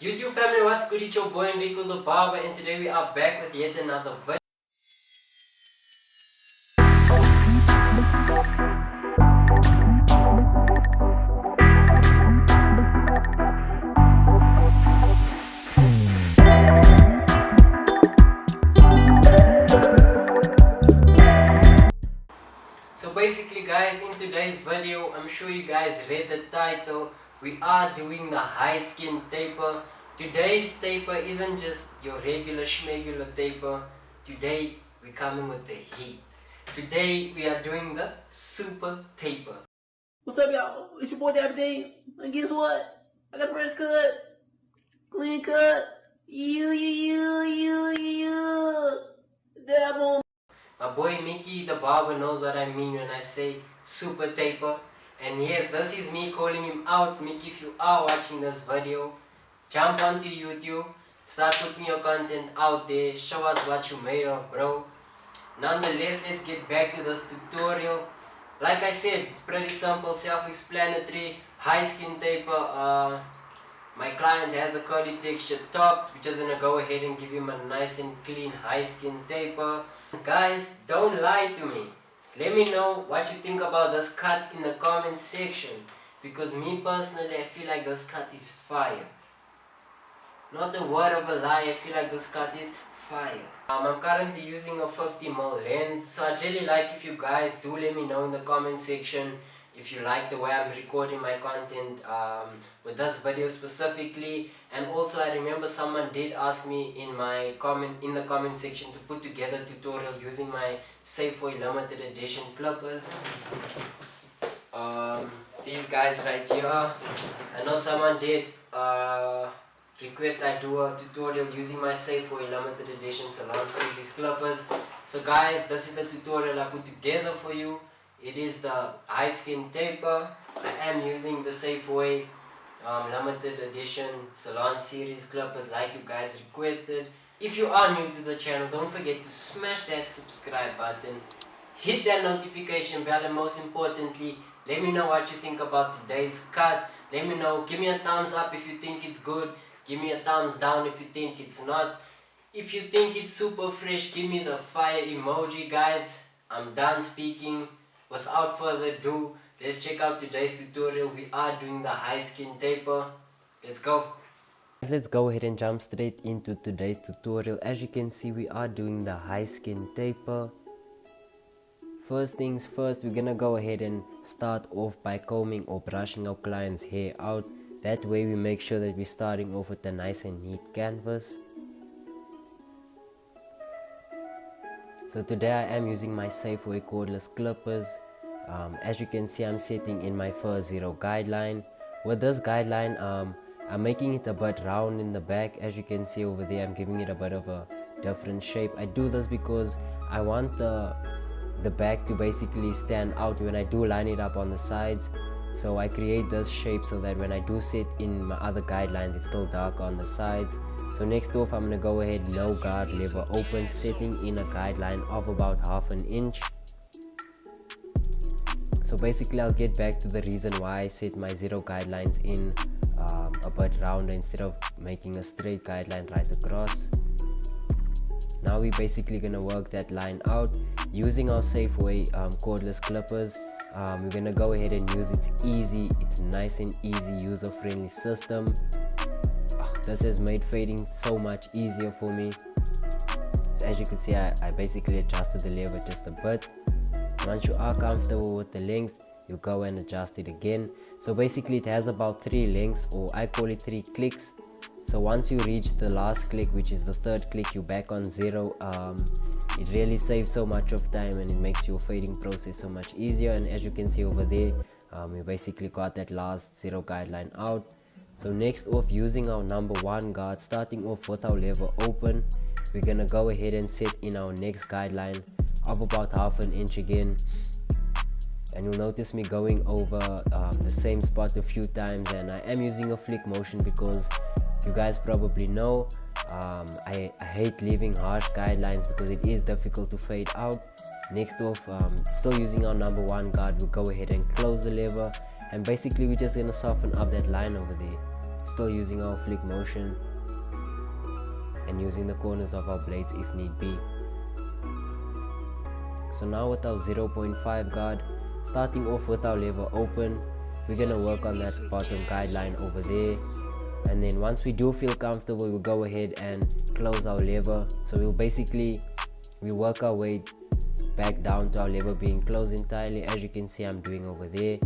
YouTube family, what's good? It's your boy Enrico the Barber, and today we are back with yet another video. So basically guys, in today's video, I'm sure you guys read the title. We are doing the high skin taper. Today's taper isn't just your regular schmegular taper. Today we're coming with the heat. Today we are doing the super taper. What's up, y'all? It's your boy Tapering. And guess what? I got a fresh cut, clean cut. Dab on. My boy Mickey the barber knows what I mean when I say super taper. And yes, this is me calling him out. Mickey, if you are watching this video, jump onto YouTube, start putting your content out there, show us what you made of, bro. Nonetheless, let's get back to this tutorial. Like I said, pretty simple, self-explanatory, high skin taper. My client has a curly texture top. We're just gonna go ahead and give him a nice and clean high skin taper. Guys, don't lie to me. Let me know what you think about this cut in the comment section, because me personally, I feel like this cut is fire. Not a word of a lie, I feel like this cut is fire. I'm currently using a 50mm lens, so I'd really like if you guys do let me know in the comment section if you like the way I'm recording my content with this video specifically. And also, I remember someone did ask me in the comment section to put together a tutorial using my Safeway limited edition clippers. These guys right here. I know someone did request I do a tutorial using my Safeway limited edition Salon series clippers. So guys, this is the tutorial I put together for you. It is the high skin taper. I am using the Safeway limited edition Salon series clippers like you guys requested. If you are new to the channel, don't forget to smash that subscribe button, hit that notification bell, and most importantly, let me know what you think about today's cut. Let me know, give me a thumbs up if you think it's good, give me a thumbs down if you think it's not. If you think it's super fresh, give me the fire emoji. Guys, I'm done speaking. Without further ado, let's check out today's tutorial. We are doing the high skin taper. Let's go. Let's go ahead and jump straight into today's tutorial. As you can see, we are doing the high skin taper. First things first, we're gonna go ahead and start off by combing or brushing our client's hair out. That way we make sure that we're starting off with a nice and neat canvas. So today I am using my Safeway cordless clippers. As you can see, I'm setting in my first 0 guideline. With this guideline, I'm making it a bit round in the back. As you can see over there, I'm giving it a bit of a different shape. I do this because I want the back to basically stand out when I do line it up on the sides. So I create this shape so that when I do set in my other guidelines, it's still dark on the sides. So next off, I'm going to go ahead, no guard, lever open, setting in a guideline of about 1/2 inch. So basically, I'll get back to the reason why I set my 0 guidelines in a bit rounder instead of making a straight guideline right across. Now we're basically going to work that line out using our Safeway cordless clippers. We're going to go ahead and use it. It's nice and easy, user-friendly system. This has made fading so much easier for me. So as you can see, I basically adjusted the lever just a bit. Once you are comfortable with the length, you go and adjust it again. So basically it has about 3 lengths, or I call it 3 clicks. So once you reach the last click, which is the 3rd click, you're back on 0. It really saves so much of time and it makes your fading process so much easier. And as you can see over there, we basically got that last 0 guideline out. So next off, using our number 1 guard, starting off with our lever open, we're gonna go ahead and set in our next guideline of about 1/2 inch again. And you'll notice me going over the same spot a few times, and I am using a flick motion because you guys probably know I hate leaving harsh guidelines because it is difficult to fade out. Next off, still using our number 1 guard, we'll go ahead and close the lever, and basically we're just gonna soften up that line over there. still using our flick motion and using the corners of our blades if need be. So now with our 0.5 guard, starting off with our lever open, we're going to work on that bottom guideline over there, and then once we do feel comfortable, we'll go ahead and close our lever. So we work our way back down to our lever being closed entirely, as you can see I'm doing over there.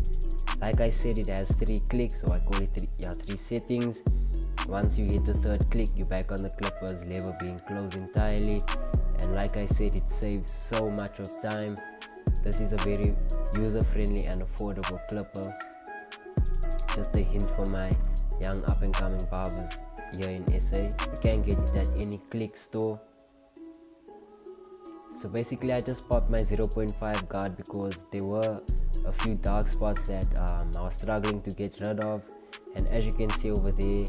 Like I said, it has 3 clicks, or I call it 3 settings. Once you hit the 3rd click, you're back on the clippers, lever being closed entirely. And like I said, it saves so much of time. This is a very user-friendly and affordable clipper. Just a hint for my young up-and-coming barbers here in SA. You can get it at any click store. So basically I just popped my 0.5 guard because there were a few dark spots that I was struggling to get rid of. And as you can see over there,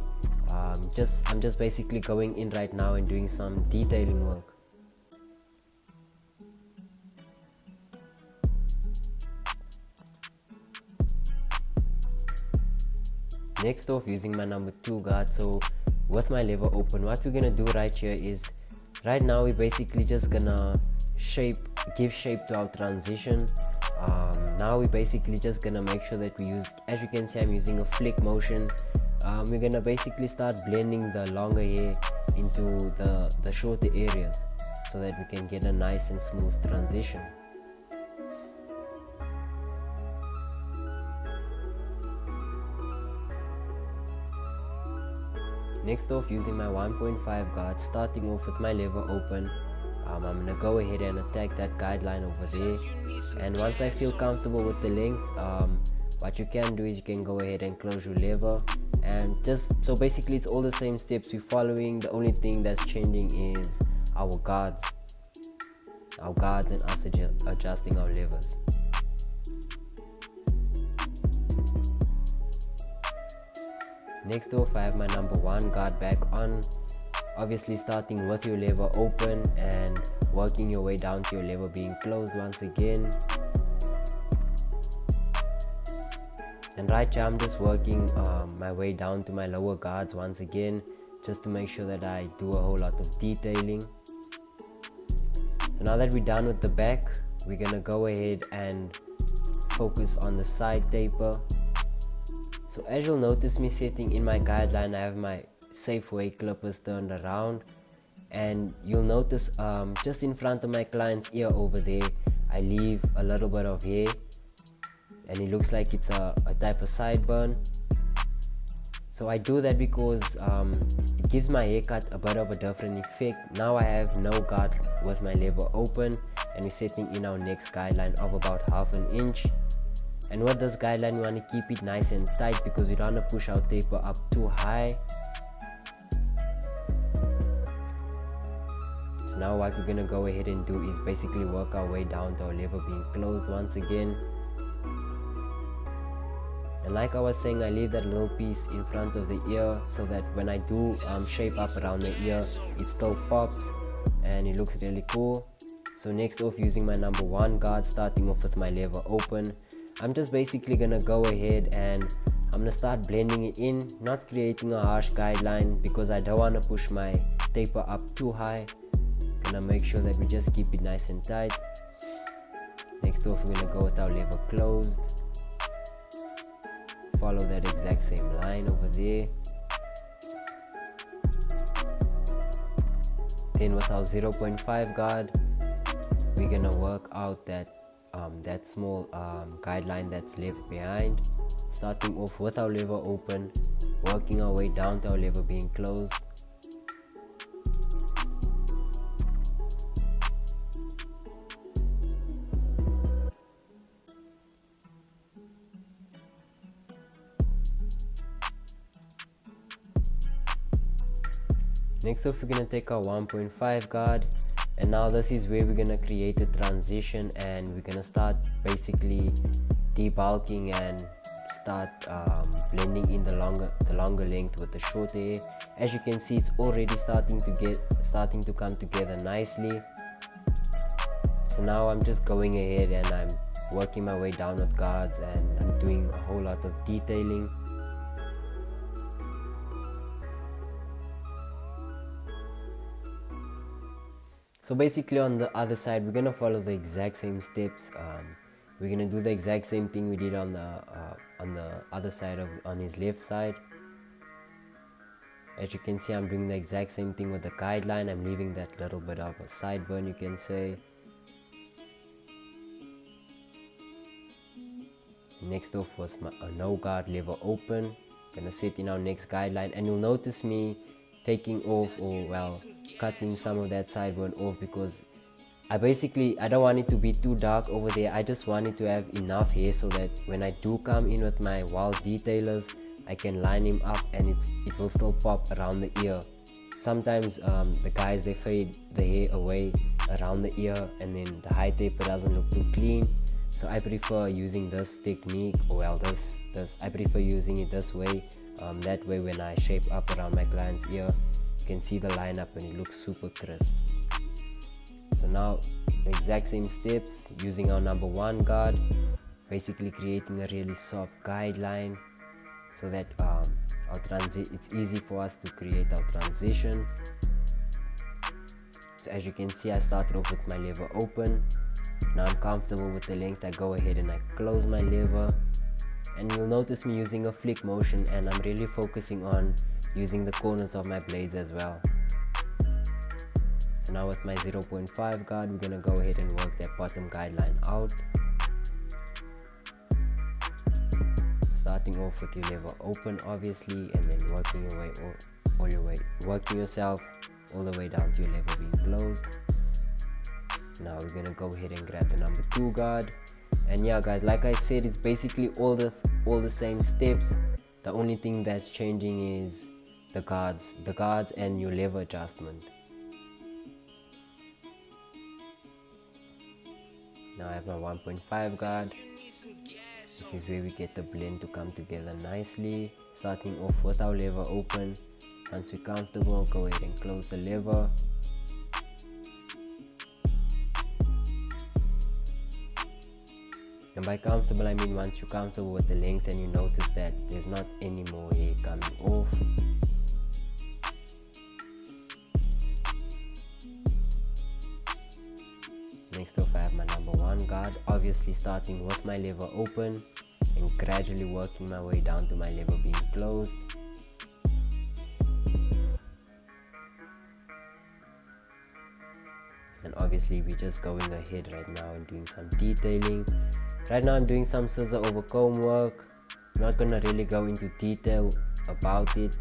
I'm just basically going in right now and doing some detailing work. Next off, using my number 2 guard. So with my lever open, what we're gonna do right here is, right now we're basically just gonna give shape to our transition. Now we're basically just gonna make sure that we use, as you can see I'm using a flick motion. We're gonna basically start blending the longer hair into the shorter areas so that we can get a nice and smooth transition. Next off, using my 1.5 guard, starting off with my lever open, I'm going to go ahead and attack that guideline over there. And once I feel comfortable with the length, what you can do is you can go ahead and close your lever. And so basically it's all the same steps we're following. The only thing that's changing is our guards and us adjusting our levers. Next off, I have my number 1 guard back on, obviously starting with your lever open and working your way down to your lever being closed once again. And right here I'm just working my way down to my lower guards once again, just to make sure that I do a whole lot of detailing. So now that we're done with the back, we're gonna go ahead and focus on the side taper. So as you'll notice me setting in my guideline, I have my Safeway clippers turned around, and you'll notice just in front of my client's ear over there, I leave a little bit of hair, and it looks like it's a type of sideburn. So I do that because it gives my haircut a bit of a different effect. Now I have no guard with my lever open, and we're setting in our next guideline of about 1/2 inch. And with this guideline, we want to keep it nice and tight because we don't want to push our taper up too high. So now what we're going to go ahead and do is basically work our way down to our lever being closed once again. And like I was saying, I leave that little piece in front of the ear so that when I do shape up around the ear, it still pops and it looks really cool. So next off, using my number 1 guard, starting off with my lever open, I'm just basically gonna go ahead and I'm gonna start blending it in, not creating a harsh guideline because I don't want to push my taper up too high. Gonna make sure that we just keep it nice and tight. Next off, we're gonna go with our lever closed, follow that exact same line over there. Then with our 0.5 guard, we're gonna work out that small guideline that's left behind, starting off with our lever open, working our way down to our lever being closed. Next off, we're gonna take our 1.5 guard, and now this is where we're gonna create a transition, and we're gonna start basically debulking and start blending in the longer length with the short hair. As you can see, it's already starting to come together nicely. So now I'm just going ahead and I'm working my way down with guards, and I'm doing a whole lot of detailing. So basically on the other side, we're gonna follow the exact same steps. We're gonna do the exact same thing we did on the other side on his left side. As you can see, I'm doing the exact same thing with the guideline. I'm leaving that little bit of a sideburn, you can say. Next off was a no guard lever open. Gonna set in our next guideline, and you'll notice me taking off, or well, cutting some of that sideburn off, because I don't want it to be too dark over there. I just want it to have enough hair so that when I do come in with my Wahl Detailers, I can line him up and it will still pop around the ear. Sometimes the guys, they fade the hair away around the ear, and then the high taper doesn't look too clean. So I prefer using this technique, or well, I prefer using it this way. That way when I shape up around my client's ear, you can see the lineup and it looks super crisp. So now the exact same steps, using our number 1 guard, basically creating a really soft guideline so that it's easy for us to create our transition. So as you can see, I started off with my lever open. Now I'm comfortable with the length, I go ahead and I close my lever, and you'll notice me using a flick motion, and I'm really focusing on using the corners of my blades as well. So now with my 0.5 guard, we're gonna go ahead and work that bottom guideline out. Starting off with your lever open, obviously, and then working yourself all the way down to your lever being closed. Now we're gonna go ahead and grab the number 2 guard, and yeah guys, like I said, it's basically all the same steps. The only thing that's changing is the guards and your lever adjustment. Now I have my 1.5 guard. This is where we get the blend to come together nicely. Starting off with our lever open. Once we're comfortable, go ahead and close the lever. And by comfortable, I mean once you're comfortable with the length and you notice that there's not any more hair coming off. Next off, I have my number 1 guard, obviously starting with my lever open and gradually working my way down to my lever being closed. And obviously we're just going ahead right now and doing some detailing. Right now I'm doing some scissor over comb work. I'm not gonna really go into detail about it,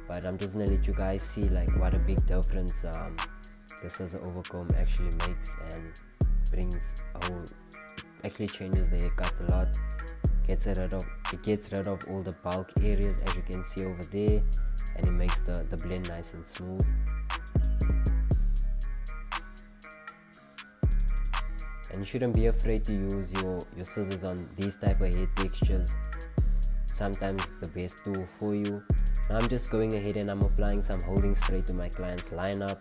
but I'm just gonna let you guys see like what a big difference the scissor over comb actually makes, and actually changes the haircut a lot. It gets rid of all the bulk areas, as you can see over there, and it makes the blend nice and smooth. And you shouldn't be afraid to use your scissors on these type of hair textures. Sometimes it's the best tool for you. Now I'm just going ahead and I'm applying some holding spray to my client's lineup.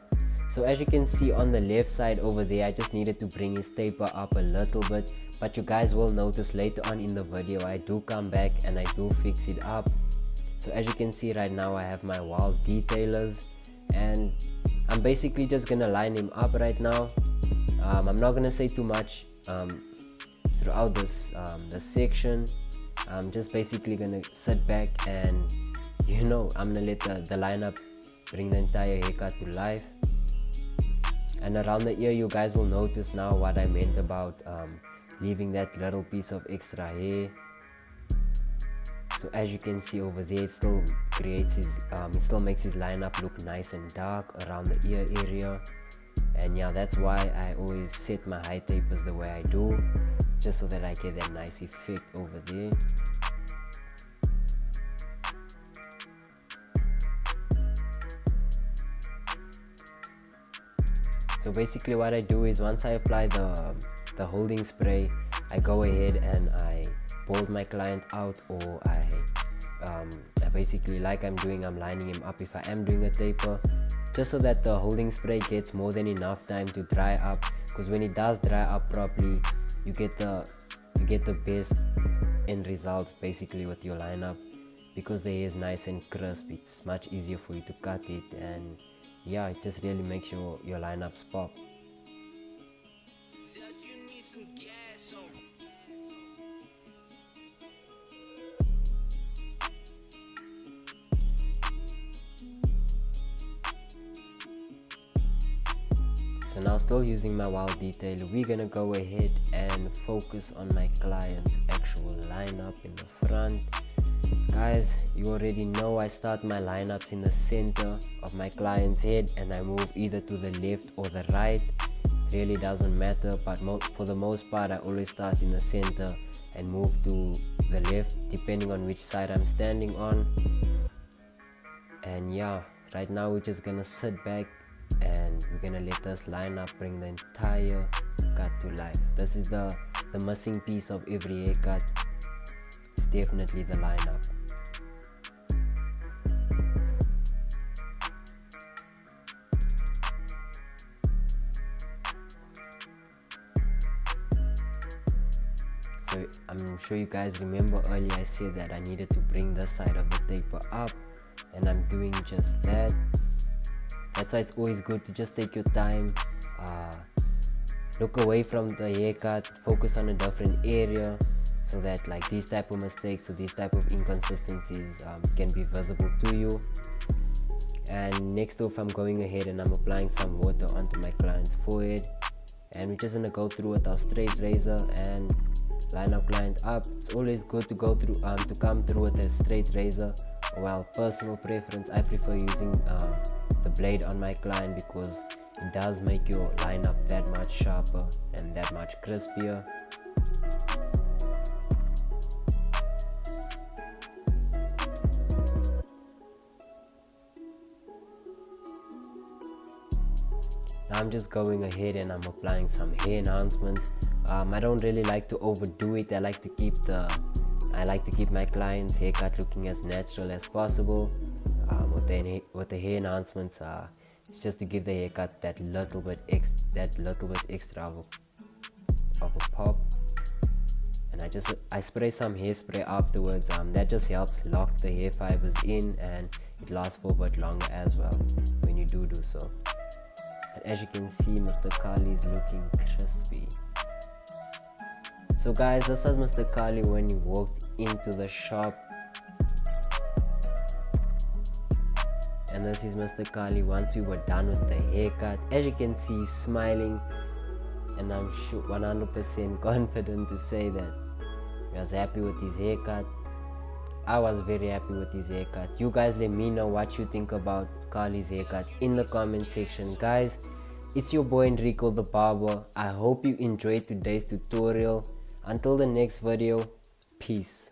So as you can see on the left side over there, I just needed to bring his taper up a little bit, but you guys will notice later on in the video I do come back and I do fix it up. So as you can see right now, I have my Wahl Detailers, and I'm basically just gonna line him up right now. I'm not gonna say too much throughout this section. I'm just basically gonna sit back and I'm gonna let the lineup bring the entire haircut to life. And around the ear, you guys will notice now what I meant about leaving that little piece of extra hair. So as you can see over there, it still makes his lineup look nice and dark around the ear area. And yeah, that's why I always set my high tapers the way I do, just so that I get that nice effect over there. So basically what I do is once I apply the holding spray, I go ahead and I bald my client out, or I basically, like I'm lining him up if I am doing a taper, just so that the holding spray gets more than enough time to dry up, because when it does dry up properly, you get the best end results basically with your lineup, because the hair is nice and crisp. It's much easier for you to cut it, and yeah, it just really makes your lineups pop. So now, still using my Wahl Detailer, we're gonna go ahead and focus on my client's actual lineup in the front. Guys, you already know I start my lineups in the center of my client's head and I move either to the left or the right. It really doesn't matter, but for the most part I always start in the center and move to the left depending on which side I'm standing on. And yeah, right now we're just gonna sit back and we're gonna let this lineup bring the entire cut to life. This is the missing piece of every haircut. It's definitely the lineup. So I'm sure you guys remember earlier I said that I needed to bring this side of the taper up, and I'm doing just that. That's why it's always good to just take your time, look away from the haircut, focus on a different area, so that like these type of mistakes or these type of inconsistencies can be visible to you. And next off, I'm going ahead and I'm applying some water onto my client's forehead, and we're just gonna go through with our straight razor and line our client up. It's always good to go through to come through with a straight razor. Well, personal preference, I prefer using the blade on my client because it does make your lineup that much sharper and that much crispier. Now I'm just going ahead and I'm applying some hair enhancements. I don't really like to overdo it. I like to keep my client's haircut looking as natural as possible. With the hair enhancements, it's just to give the haircut that little bit extra of a pop. And I spray some hairspray afterwards. That just helps lock the hair fibers in, and it lasts for a bit longer as well when you do so. And as you can see, Mr. Kali is looking crispy. So guys, this was Mr. Kali when he walked into the shop. And this is Mr. Kali once we were done with the haircut. As you can see, he's smiling, and I'm sure 100% confident to say that he was happy with his haircut. I was very happy with his haircut. You guys let me know what you think about Kali's haircut in the comment section. Guys, it's your boy Enrico the Barber. I hope you enjoyed today's tutorial. Until the next video, peace.